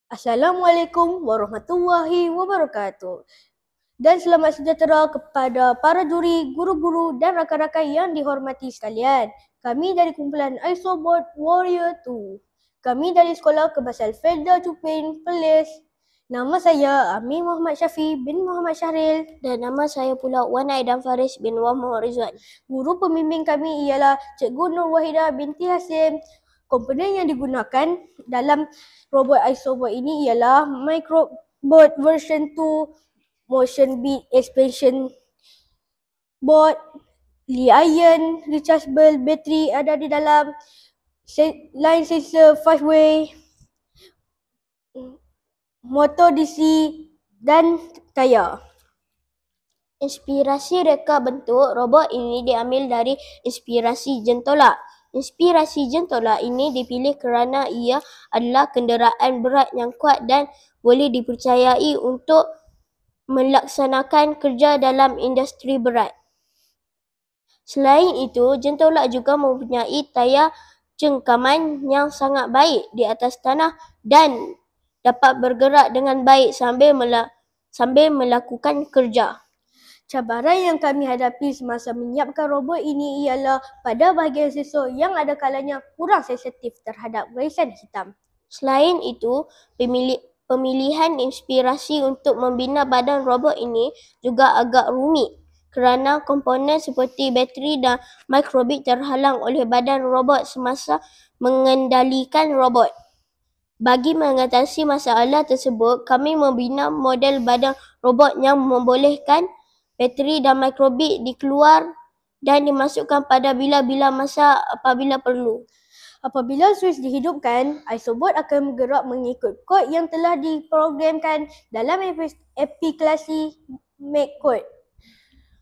Assalamualaikum warahmatullahi wabarakatuh. Dan selamat sejahtera kepada para juri, guru-guru dan rakan-rakan yang dihormati sekalian. Kami dari kumpulan Isobot Warrior 2. Kami dari Sekolah Kebahasaan Felda Cuping, Perlis. Nama saya Amin Muhammad Syafi bin Muhammad Syahril. Dan nama saya pula Wan Aidan Faris bin Wan Muhammad Rizwan. Guru pembimbing kami ialah Cikgu Nur Wahidah binti Hasim. Komponen yang digunakan dalam robot Isobot ini ialah Microbot version 2, Motion Beat Expansion Board, Li-ion, rechargeable battery ada di dalam, line sensor 5-way, motor DC dan tayar. Inspirasi reka bentuk robot ini diambil dari inspirasi jentolak. Inspirasi jentolak ini dipilih kerana ia adalah kenderaan berat yang kuat dan boleh dipercayai untuk melaksanakan kerja dalam industri berat. Selain itu, jentolak juga mempunyai tayar cengkaman yang sangat baik di atas tanah dan dapat bergerak dengan baik sambil melakukan kerja. Cabaran yang kami hadapi semasa menyiapkan robot ini ialah pada bahagian sensor yang ada kalanya kurang sensitif terhadap garisan hitam. Selain itu, pemilihan inspirasi untuk membina badan robot ini juga agak rumit kerana komponen seperti bateri dan mikrobit terhalang oleh badan robot semasa mengendalikan robot. Bagi mengatasi masalah tersebut, kami membina model badan robot yang membolehkan bateri dan mikrobit dikeluar dan dimasukkan pada bila-bila masa apabila perlu. Apabila switch dihidupkan, Isobot akan bergerak mengikut kod yang telah diprogramkan dalam aplikasi MakeCode.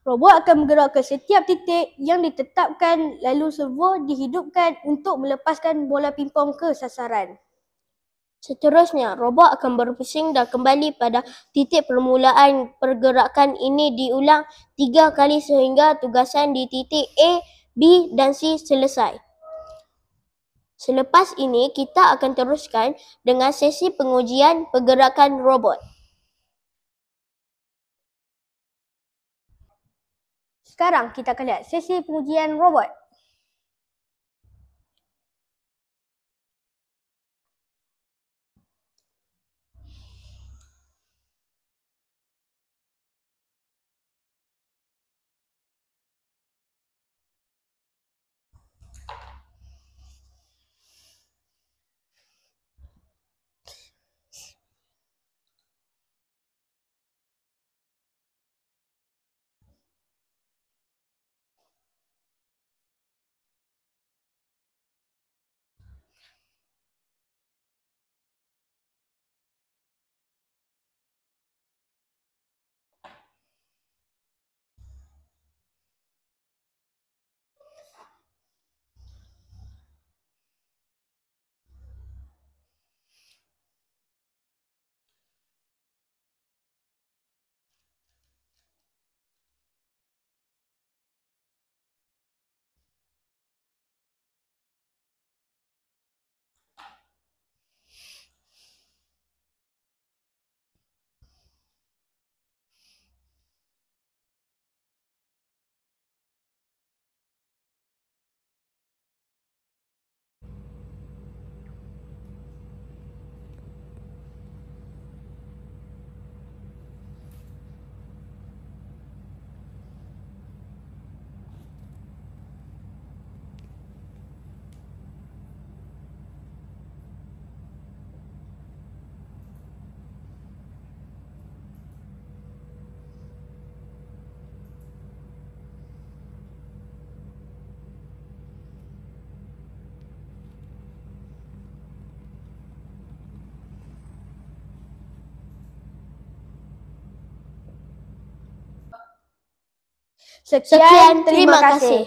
Robot akan bergerak ke setiap titik yang ditetapkan, lalu servo dihidupkan untuk melepaskan bola pingpong ke sasaran. Seterusnya, robot akan berpusing dan kembali pada titik permulaan. Pergerakan ini diulang 3 kali sehingga tugasan di titik A, B dan C selesai. Selepas ini, kita akan teruskan dengan sesi pengujian pergerakan robot. Sekarang kita akan lihat sesi pengujian robot. Sekian, terima kasih.